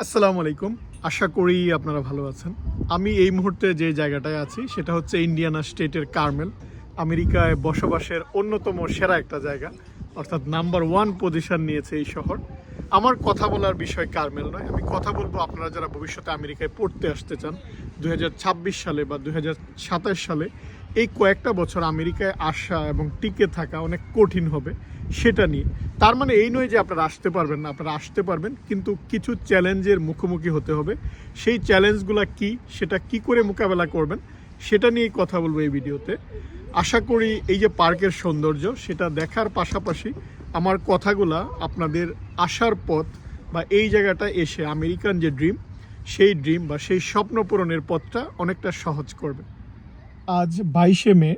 আসসালামু আলাইকুম। আশা করি আপনারা ভালো আছেন। আমি এই মুহূর্তে যে জায়গাটায় আছি সেটা হচ্ছে ইন্ডিয়ানা স্টেটের কার্মেল। আমেরিকায় বসবাসের অন্যতম সেরা একটা জায়গা, অর্থাৎ নাম্বার 1 পজিশন নিয়েছে এই শহর। আমার কথা বলার বিষয় কার্মেল নয়, আমি কথা বলবো আপনারা যারা ভবিষ্যতে আমেরিকায় পড়তে আসতে চান 2026 সালে বা 2027 সালে। এই কয়েকটা বছর আমেরিকায় আসা এবং টিকে থাকা অনেক কঠিন হবে সেটা নিয়ে। তার মানে এই নয় যে আপনারা আসতে পারবেন না, আপনারা আসতে পারবেন, কিন্তু কিছু চ্যালেঞ্জের মুখোমুখি হতে হবে। সেই চ্যালেঞ্জগুলো কি, সেটা কি করে মোকাবেলা করবেন সেটা নিয়ে কথা বলবো এই ভিডিওতে। আশা করি এই যে পার্কের সৌন্দর্য সেটা দেখার পাশাপাশি আমার কথাগুলা আপনাদের আসার পথ বা এই জায়গাটা এসে আমেরিকান যে ড্রিম, সেই ড্রিম বা সেই স্বপ্ন পূরণের পথটা অনেকটা সহজ করবে। আজ 22শে মে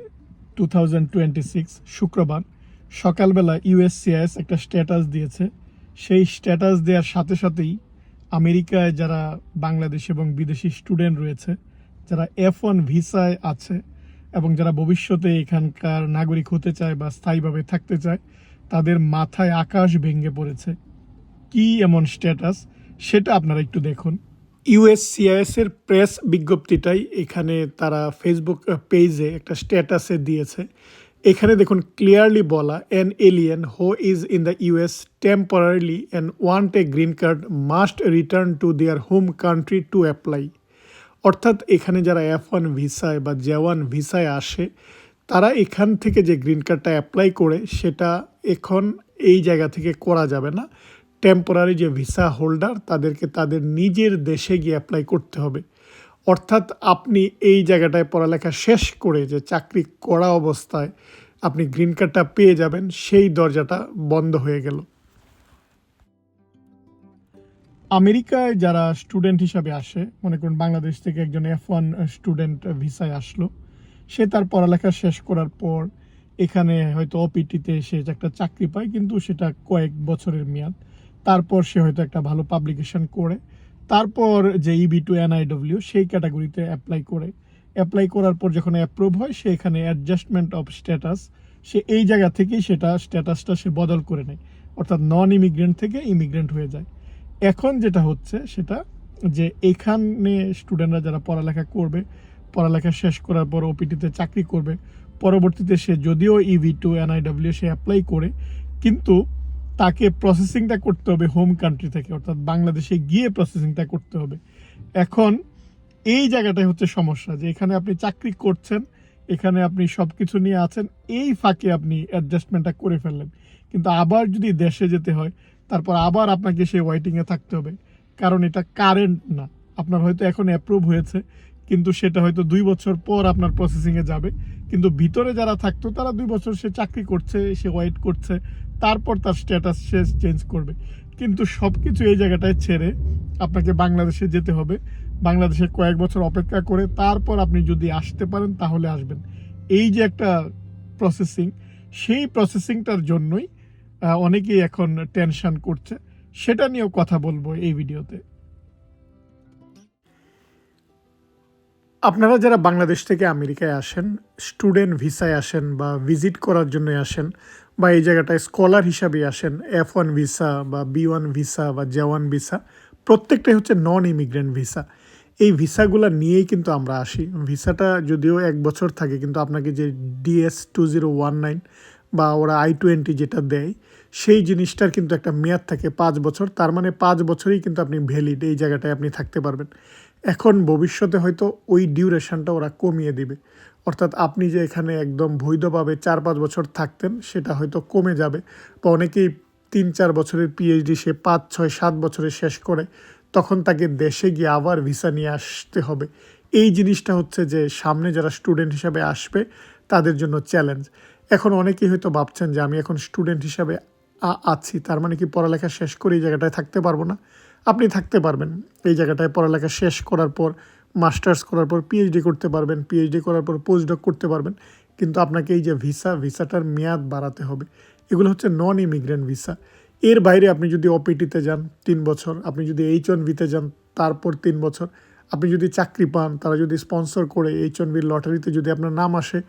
2026 শুক্রবার সকালবেলা ইউএসসিআইএস একটা স্ট্যাটাস দিয়েছে। সেই স্ট্যাটাস দেওয়ার সাথে সাথেই আমেরিকায় যারা বাংলাদেশ এবং বিদেশি স্টুডেন্ট রয়েছে, যারা F1 ভিসায় আছে এবং যারা ভবিষ্যতে এখানকার নাগরিক হতে চায় বা স্থায়ীভাবে থাকতে চায়, তাদের মাথায় আকাশ ভেঙে পড়েছে। কি এমন স্ট্যাটাস সেটা আপনারা একটু দেখুন। ইউএসসিআইএস এর প্রেস বিজ্ঞপ্তিটাই এখানে তারা ফেসবুক পেজে একটা স্ট্যাটাসে দিয়েছে। এখানে দেখুন ক্লিয়ারলি বলা, an alien who is in the US temporarily and want a green card must return to their home country to apply. অর্থাৎ এখানে যারা F1 ভিসায় বা J1 ভিসায় আসে, তারা এখান থেকে যে গ্রিন কার্ডটা অ্যাপ্লাই করে সেটা এখন এই জায়গা থেকে করা যাবে না। টেম্পোরারি যে ভিসা হোল্ডার তাদেরকে তাদের নিজের দেশে গিয়ে অ্যাপ্লাই করতে হবে। অর্থাৎ আপনি এই জায়গাটায় পড়ালেখা শেষ করে যে চাকরি করা অবস্থায় আপনি গ্রিন কার্ডটা পেয়ে যাবেন, সেই দরজাটা বন্ধ হয়ে গেল। আমেরিকায় যারা স্টুডেন্ট হিসাবে আসে, মনে করুন বাংলাদেশ থেকে একজন F1 স্টুডেন্ট ভিসায় আসলো, সে তার পড়ালেখা শেষ করার পর এখানে হয়তো ওপিটিতে সে একটা চাকরি পায়, কিন্তু সেটা কয়েক বছরের মেয়াদ। তারপর সে হয়তো একটা ভালো পাবলিকেশন করে তারপর যে EB-2 NIW সেই ক্যাটাগরিতে অ্যাপ্লাই করে। অ্যাপ্লাই করার পর যখন অ্যাপ্রুভ হয়, সে এখানে অ্যাডজাস্টমেন্ট অফ স্ট্যাটাস, সে এই জায়গা থেকেই সেটা স্ট্যাটাসটা সে বদল করে নেয়, অর্থাৎ নন ইমিগ্রেন্ট থেকে ইমিগ্রেন্ট হয়ে যায়। এখন যেটা হচ্ছে সেটা যে এখানে স্টুডেন্টরা যারা পড়ালেখা করবে, পড়ালেখা শেষ করার পর ওপিটিতে চাকরি করবে, পরবর্তীতে সে যদিও EB-2 NIW সে অ্যাপ্লাই করে, কিন্তু তাকে প্রসেসিংটা করতে হবে হোম কান্ট্রি থেকে, অর্থাৎ বাংলাদেশে গিয়ে প্রসেসিংটা করতে হবে। এখন এই জায়গাটাই হচ্ছে সমস্যা, যে এখানে আপনি চাকরি করছেন, এখানে আপনি সব কিছু নিয়ে আছেন, এই ফাঁকে আপনি অ্যাডজাস্টমেন্টটা করে ফেললেন, কিন্তু আবার যদি দেশে যেতে হয় তারপর আবার আপনাকে সেই ওয়েটিংয়ে থাকতে হবে, কারণ এটা কারেন্ট না। আপনার হয়তো এখন অ্যাপ্রুভ হয়েছে, কিন্তু সেটা হয়তো 2 বছর পর আপনার প্রসেসিংয়ে যাবে, কিন্তু ভিতরে যারা থাকতো তারা 2 বছর সে চাকরি করছে, সে ওয়েট করছে, তারপর তার স্ট্যাটাস সে চেঞ্জ করবে। কিন্তু সব কিছু এই জায়গাটায় ছেড়ে আপনাকে বাংলাদেশে যেতে হবে, বাংলাদেশে কয়েক বছর অপেক্ষা করে তারপর আপনি যদি আসতে পারেন তাহলে আসবেন। এই যে একটা প্রসেসিং, সেই প্রসেসিংটার জন্যই অনেকেই এখন টেনশন করছে, সেটা নিয়েও কথা বলবো এই ভিডিওতে। আপনারা যারা বাংলাদেশ থেকে আমেরিকায় আসেন, স্টুডেন্ট ভিসায় আসেন বা ভিজিট করার জন্য আসেন, বা এই জায়গাটায় স্কলার হিসাবে আসেন, F1 ভিসা বা B1 ভিসা বা J1 ভিসা, প্রত্যেকটাই হচ্ছে নন ইমিগ্রেন্ট ভিসা। এই ভিসাগুলো নিয়েই কিন্তু আমরা আসি। ভিসাটা যদিও 1 বছর থাকে, কিন্তু আপনাকে যে DS-2019 বা ওরা I-20 যেটা দেয়, সেই জিনিসটার কিন্তু একটা মেয়াদ থাকে 5 বছর। তার মানে 5 বছরই কিন্তু আপনি ভ্যালিড এই জায়গাটায় আপনি থাকতে পারবেন। এখন ভবিষ্যতে হয়তো ওই ডিউরেশনটা ওরা কমিয়ে দিবে, অর্থাৎ আপনি যে এখানে একদম বৈধভাবে 4-5 বছর থাকতেন সেটা হয়তো কমে যাবে, বা অনেকেই 3-4 বছরের PhD সে 5-6-7 বছরে শেষ করে, তখন তাকে দেশে গিয়ে আবার ভিসা নিয়ে আসতে হবে। এই জিনিসটা হচ্ছে যে সামনে যারা স্টুডেন্ট হিসাবে আসবে তাদের জন্য চ্যালেঞ্জ। এখন অনেকেই হয়তো ভাবছেন যে আমি এখন স্টুডেন্ট হিসাবে আছি, তার মানে কি পড়ালেখা শেষ করে এই জায়গাটায় থাকতে পারবো না? আপনি থাকতে পারবেন। এই জায়গাটায় পড়ালেখা শেষ করার পর, মাস্টার্স করার পর PhD করতে পারবেন, PhD করার পর পোস্টডক করতে পারবেন, কিন্তু আপনাকে এই যে ভিসাটার মেয়াদ বাড়াতে হবে। এগুলো হচ্ছে নন ইমিগ্রেন্ট ভিসা। এর বাইরে আপনি যদি ওপিটিতে যান 3 বছর, আপনি যদি H-1Bতে যান তারপর 3 বছর, আপনি যদি চাকরি পান, তারা যদি স্পন্সর করে H-1B লটারিতে যদি আপনার নাম আসে,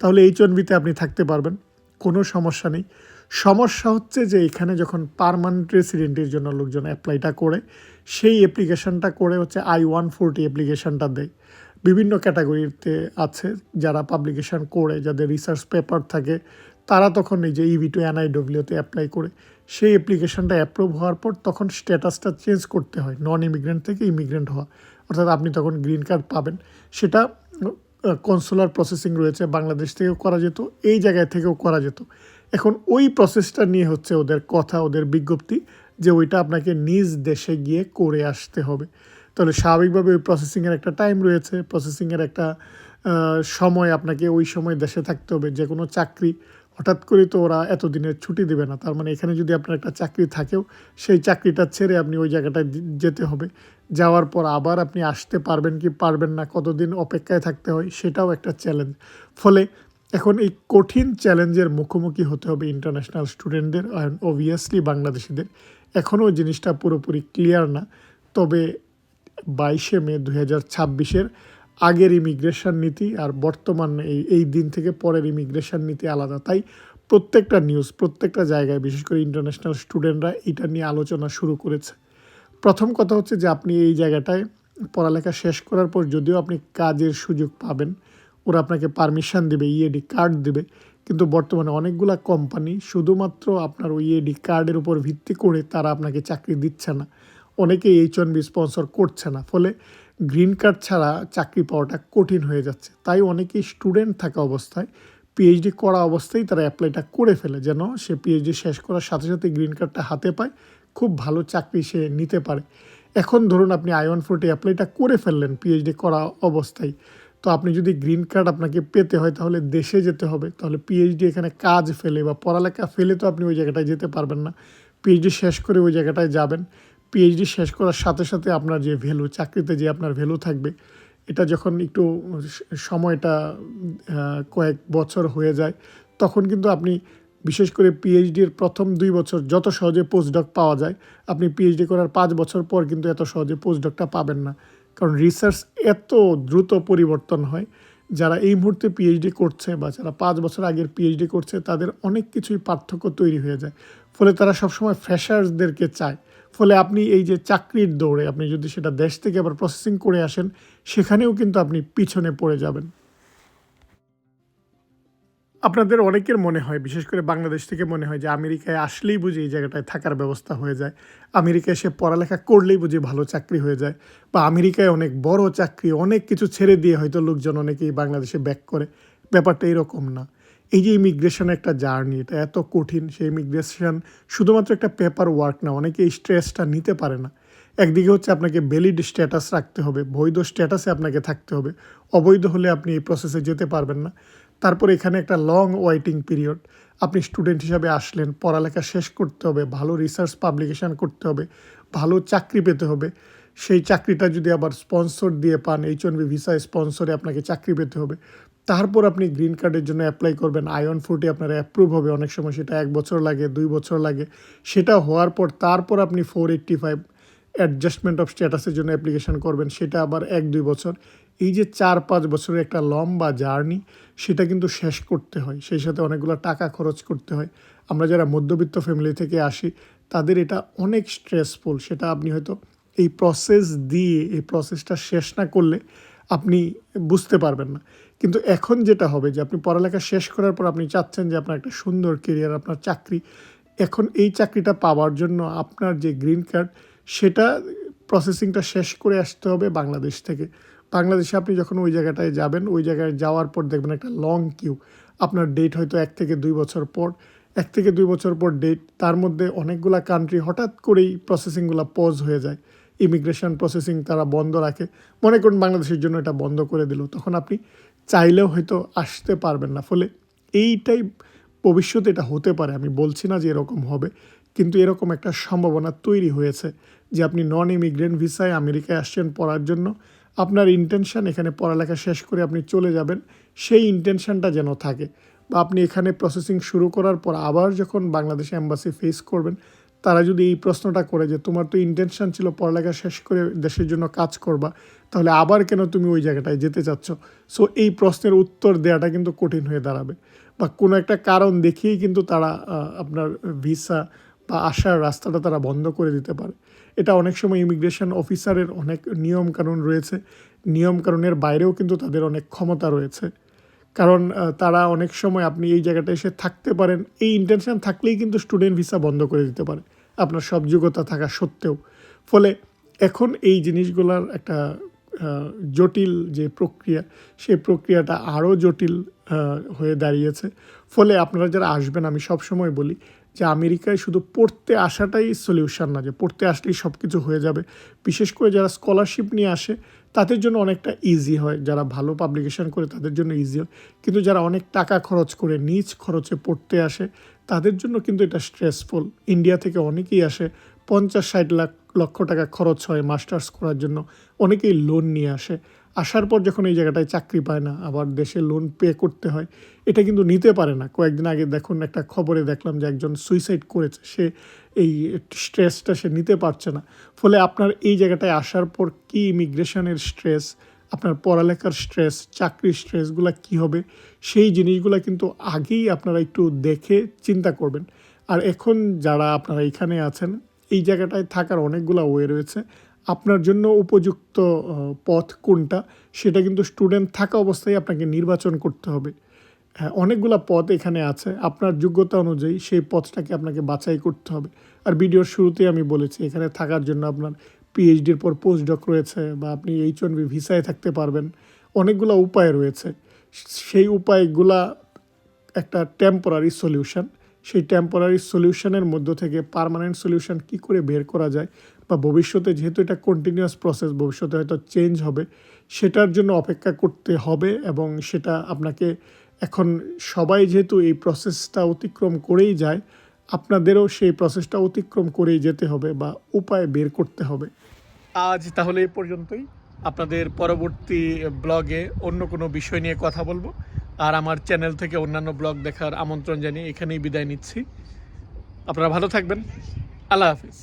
তাহলে H-1Bতে আপনি থাকতে পারবেন, কোনো সমস্যা নেই। সমস্যা হচ্ছে যে এখানে যখন পার্মানেন্ট রেসিডেন্টের জন্য লোকজন অ্যাপ্লাইটা করে, সেই অ্যাপ্লিকেশনটা করে হচ্ছে I-140 অ্যাপ্লিকেশনটা দেয়। বিভিন্ন ক্যাটাগরিতে আছে যারা পাবলিকেশন করে, যাদের রিসার্চ পেপার থাকে, তারা তখন এই যে EB2 NIWতে অ্যাপ্লাই করে সেই অ্যাপ্লিকেশনটা অ্যাপ্রুভ হওয়ার পর তখন স্ট্যাটাসটা চেঞ্জ করতে হয়, নন ইমিগ্রেন্ট থেকে ইমিগ্রেন্ট হওয়া, অর্থাৎ আপনি তখন গ্রিন কার্ড পাবেন। সেটা কনসুলার প্রসেসিং রয়েছে, বাংলাদেশ থেকেও করা যেত, এই জায়গায় থেকেও করা যেত। এখন ওই প্রসেসটা নিয়ে হচ্ছে ওদের কথা, ওদের বিজ্ঞপ্তি যে ওইটা আপনাকে নিজ দেশে গিয়ে করে আসতে হবে। তাহলে স্বাভাবিকভাবে ওই প্রসেসিংয়ের একটা টাইম রয়েছে, প্রসেসিংয়ের একটা সময়, আপনাকে ওই সময় দেশে থাকতে হবে। যে কোনো চাকরি হঠাৎ করে তো ওরা এতদিনের ছুটি দেবে না, তার মানে এখানে যদি আপনার একটা চাকরি থাকেও, সেই চাকরিটা ছেড়ে আপনি ওই জায়গাটায় যেতে হবে। যাওয়ার পর আবার আপনি আসতে পারবেন কি পারবেন না, কতদিন অপেক্ষায় থাকতে হয়, সেটাও একটা চ্যালেঞ্জ। ফলে এখন এই কঠিন চ্যালেঞ্জের মুখোমুখি হতে হবে ইন্টারন্যাশনাল স্টুডেন্টদের, অ্যান্ড অবভিয়াসলি বাংলাদেশিদের। এখনও জিনিসটা পুরোপুরি ক্লিয়ার না, তবে 22শে মে 2026-এর আগের ইমিগ্রেশন নীতি আর বর্তমান এই দিন থেকে পরের ইমিগ্রেশন নীতি আলাদা। তাই প্রত্যেকটা নিউজ, প্রত্যেকটা জায়গায়, বিশেষ করে ইন্টারন্যাশনাল স্টুডেন্টরা এটা নিয়ে আলোচনা শুরু করেছে। প্রথম কথা হচ্ছে যে আপনি এই জায়গাটায় পড়ালেখা শেষ করার পর যদিও আপনি কাজের সুযোগ পাবেন, ওরা আপনাকে পারমিশন দেবে, ইএডি কার্ড দেবে, কিন্তু বর্তমানে অনেকগুলা কোম্পানি শুধুমাত্র আপনার ওই ইএডি কার্ডের উপর ভিত্তি করে তারা আপনাকে চাকরি দিচ্ছে না, অনেকে H-1B স্পন্সর করছে না। ফলে গ্রিন কার্ড ছাড়া চাকরি পাওয়াটা কঠিন হয়ে যাচ্ছে। তাই অনেকেই স্টুডেন্ট থাকা অবস্থায়, পিএইচডি করা অবস্থায় তারা অ্যাপ্লাইটা করে ফেলে, যেন সে পিএইচডি শেষ করার সাথে সাথে গ্রিন কার্ডটা হাতে পায়, খুব ভালো চাকরি সে নিতে পারে। এখন ধরুন আপনি I-140 অ্যাপ্লাইটা করে ফেললেন পিএইচডি করা অবস্থায়, তো আপনি যদি গ্রিন কার্ড আপনাকে পেতে হয় তাহলে দেশে যেতে হবে, তাহলে পিএইচডি এখানে কাজ ফেলে বা পড়ালেখা ফেলে তো আপনি ওই জায়গাটায় যেতে পারবেন না। পিএইচডি শেষ করে ওই জায়গাটায় যাবেন, পিএইচডি শেষ করার সাথে সাথে আপনার যে ভ্যালু, চাকরিতে যে আপনার ভ্যালু থাকবে, এটা যখন একটু সময়টা কয়েক বছর হয়ে যায়, তখন কিন্তু আপনি বিশেষ করে পিএইচডির প্রথম 2 বছর যত সহজে পোস্টডক পাওয়া যায়, আপনি পিএইচডি করার 5 বছর পর কিন্তু এত সহজে পোস্টডকটা পাবেন না। কারণ রিসার্চ এত দ্রুত পরিবর্তন হয়, যারা এই মুহূর্তে পিএইচডি করছে বা যারা 5 বছর আগের পিএইচডি করছে, তাদের অনেক কিছুই পার্থক্য তৈরি হয়ে যায়। ফলে তারা সবসময় ফ্রেশার্সদেরকে চায়। ফলে আপনি এই যে চাকরির দৌড়ে আপনি যদি সেটা দেশ থেকে আবার প্রসেসিং করে আসেন, সেখানেও কিন্তু আপনি পিছনে পড়ে যাবেন। আপনাদের অনেকের মনে হয়, বিশেষ করে বাংলাদেশ থেকে মনে হয় যে আমেরিকায় আসলেই বুঝি এই জায়গাটায় থাকার ব্যবস্থা হয়ে যায়, আমেরিকায় এসে পড়ালেখা করলেই বুঝি ভালো চাকরি হয়ে যায়, বা আমেরিকায় অনেক বড় চাকরি, অনেক কিছু ছেড়ে দিয়ে হয়তো লোকজন অনেকেই বাংলাদেশে ব্যাক করে। ব্যাপারটা এরকম না। এই যে ইমিগ্রেশন একটা জার্নি, এটা এত কঠিন। সেই ইমিগ্রেশন শুধুমাত্র একটা পেপার ওয়ার্ক না, অনেকে এই স্ট্রেসটা নিতে পারে না। একদিকে হচ্ছে আপনাকে ভ্যালিড স্ট্যাটাস রাখতে হবে, বৈধ স্ট্যাটাসে আপনাকে থাকতে হবে, অবৈধ হলে আপনি এই প্রসেসে যেতে পারবেন না। তারপর এখানে একটা লং ওয়েটিং পিরিয়ড, আপনি স্টুডেন্ট হিসাবে আসলেন, পড়ালেখা শেষ করতে হবে, ভালো রিসার্চ পাবলিকেশান করতে হবে, ভালো চাকরি পেতে হবে। সেই চাকরিটা যদি আবার স্পন্সর দিয়ে পান, H-1B ভিসা স্পন্সরে আপনাকে চাকরি পেতে হবে। তারপর আপনি গ্রিন কার্ডের জন্য অ্যাপ্লাই করবেন, I-140 আপনার অ্যাপ্রুভ হবে, অনেক সময় সেটা 1 বছর লাগে, 2 বছর লাগে। সেটা হওয়ার পর তারপর আপনি 485 অ্যাডজাস্টমেন্ট অফ স্ট্যাটাসের জন্য অ্যাপ্লিকেশান করবেন, সেটা আবার 1-2 বছর। এই যে 4-5 বছরের একটা লম্বা জার্নি, সেটা কিন্তু শেষ করতে হয়, সেই সাথে অনেকগুলো টাকা খরচ করতে হয়। আমরা যারা মধ্যবিত্ত ফ্যামিলি থেকে আসি, তাদের এটা অনেক স্ট্রেসফুল। সেটা আপনি হয়তো এই প্রসেস দিয়ে, এই প্রসেসটা শেষ না করলে আপনি বুঝতে পারবেন না। কিন্তু এখন যেটা হবে যে আপনি পড়ালেখা শেষ করার পর আপনি চাচ্ছেন যে আপনার একটা সুন্দর কেরিয়ার, আপনার চাকরি। এখন এই চাকরিটা পাওয়ার জন্য আপনার যে গ্রিন কার্ড, সেটা প্রসেসিংটা শেষ করে আসতে হবে বাংলাদেশ থেকে। বাংলাদেশে আপনি যখন ওই জায়গাটায় যাবেন, ওই জায়গায় যাওয়ার পর দেখবেন একটা লং কিউ। আপনার ডেট হয়তো 1 থেকে 2 বছর পর, 1 থেকে 2 বছর পর ডেট। তার মধ্যে অনেকগুলা কান্ট্রি হঠাৎ করেই প্রসেসিংগুলো পজ হয়ে যায়, ইমিগ্রেশন প্রসেসিং তারা বন্ধ রাখে। মনে করুন বাংলাদেশের জন্য এটা বন্ধ করে দিল, তখন আপনি চাইলেও হয়তো আসতে পারবেন না। ফলে এইটাই ভবিষ্যতে এটা হতে পারে, আমি বলছি না যে এরকম হবে, কিন্তু এরকম একটা সম্ভাবনা তৈরি হয়েছে যে আপনি নন ইমিগ্রেন্ট ভিসায় আমেরিকায় আসছেন পড়ার জন্য, আপনার ইন্টেনশন এখানে পড়ালেখা শেষ করে আপনি চলে যাবেন, সেই ইন্টেনশনটা যেন থাকে। বা আপনি এখানে প্রসেসিং শুরু করার পর আবার যখন বাংলাদেশ এম্বাসি ফেস করবেন, তারা যদি এই প্রশ্নটা করে যে তোমার তো ইন্টেনশন ছিল পড়ালেখা শেষ করে দেশের জন্য কাজ করবা, তাহলে আবার কেন তুমি ওই জায়গাটায় যেতে চাচ্ছ? সো এই প্রশ্নের উত্তর দেওয়াটা কিন্তু কঠিন হয়ে দাঁড়াবে। বা কোনো একটা কারণ দেখিয়েই কিন্তু তারা আপনার ভিসা বা আসার রাস্তাটা তারা বন্ধ করে দিতে পারে। এটা অনেক সময় ইমিগ্রেশন অফিসারের অনেক নিয়মকানুন রয়েছে, নিয়মকানুনের বাইরেও কিন্তু তাদের অনেক ক্ষমতা রয়েছে। কারণ তারা অনেক সময় আপনি এই জায়গাটায় এসে থাকতে পারেন, এই ইন্টেনশন থাকলেই কিন্তু স্টুডেন্ট ভিসা বন্ধ করে দিতে পারে আপনার সব যোগ্যতা থাকা সত্ত্বেও। ফলে এখন এই জিনিসগুলোর একটা জটিল যে প্রক্রিয়া, সেই প্রক্রিয়াটা আরও জটিল হয়ে দাঁড়িয়েছে। ফলে আপনারা যারা আসবেন, আমি সবসময় বলি যে আমেরিকায় শুধু পড়তে আসাটাই সলিউশন না, যে পড়তে আসলেই সব কিছু হয়ে যাবে। বিশেষ করে যারা স্কলারশিপ নিয়ে আসে তাদের জন্য অনেকটা ইজি হয়, যারা ভালো পাবলিকেশন করে তাদের জন্য ইজি হয়। কিন্তু যারা অনেক টাকা খরচ করে নিজ খরচে পড়তে আসে তাদের জন্য কিন্তু এটা স্ট্রেসফুল। ইন্ডিয়া থেকে অনেকেই আসে, 50-60 লক্ষ টাকা খরচ হয় মাস্টার্স করার জন্য, অনেকেই লোন নিয়ে আসে। আসার পর যখন এই জায়গাটায় চাকরি পায় না, আবার দেশে লোন পে করতে হয়, এটা কিন্তু নিতে পারে না। কয়েকদিন আগে দেখুন একটা খবরে দেখলাম যে একজন সুইসাইড করেছে, সে এই স্ট্রেসটা সে নিতে পারছে না। ফলে আপনার এই জায়গাটায় আসার পর কি ইমিগ্রেশনের স্ট্রেস, আপনার পড়ালেখার স্ট্রেস, চাকরির স্ট্রেসগুলো কী হবে, সেই জিনিসগুলো কিন্তু আগেই আপনারা একটু দেখে চিন্তা করবেন। আর এখন যারা আপনারা এখানে আছেন, এই জায়গাটায় থাকার অনেকগুলো ওয়ে রয়েছে। আপনার জন্য উপযুক্ত পথ কোনটা সেটা কিন্তু স্টুডেন্ট থাকা অবস্থায় আপনাকে নির্বাচন করতে হবে। হ্যাঁ, অনেকগুলো পথ এখানে আছে, আপনার যোগ্যতা অনুযায়ী সেই পথটাকে আপনাকে বাছাই করতে হবে। আর ভিডিওর শুরুতেই আমি বলেছি, এখানে থাকার জন্য আপনার পিএইচডির পর পোস্টডক রয়েছে, বা আপনি H1B ভিসায় থাকতে পারবেন। অনেকগুলো উপায় রয়েছে, সেই উপায়গুলা একটা টেম্পোরারি সলিউশন। সেই টেম্পোরারি সলিউশনের মধ্য থেকে পার্মানেন্ট সলিউশন কী করে বের করা যায়, বা ভবিষ্যতে যেহেতু এটা কন্টিনিউয়াস প্রসেস, ভবিষ্যতে হয়তো চেঞ্জ হবে, সেটার জন্য অপেক্ষা করতে হবে। এবং সেটা আপনাকে এখন সবাই যেহেতু এই প্রসেসটা অতিক্রম করেই যায়, আপনাদেরও সেই প্রসেসটা অতিক্রম করেই যেতে হবে বা উপায় বের করতে হবে। আজ তাহলে এই পর্যন্তই। আপনাদের পরবর্তী ব্লগে অন্য কোনো বিষয় নিয়ে কথা বলবো। আর আমার চ্যানেল থেকে অন্যান্য ব্লগ দেখার আমন্ত্রণ জানিয়ে এখানেই বিদায় নিচ্ছি। আপনারা ভালো থাকবেন। আল্লাহ হাফিজ।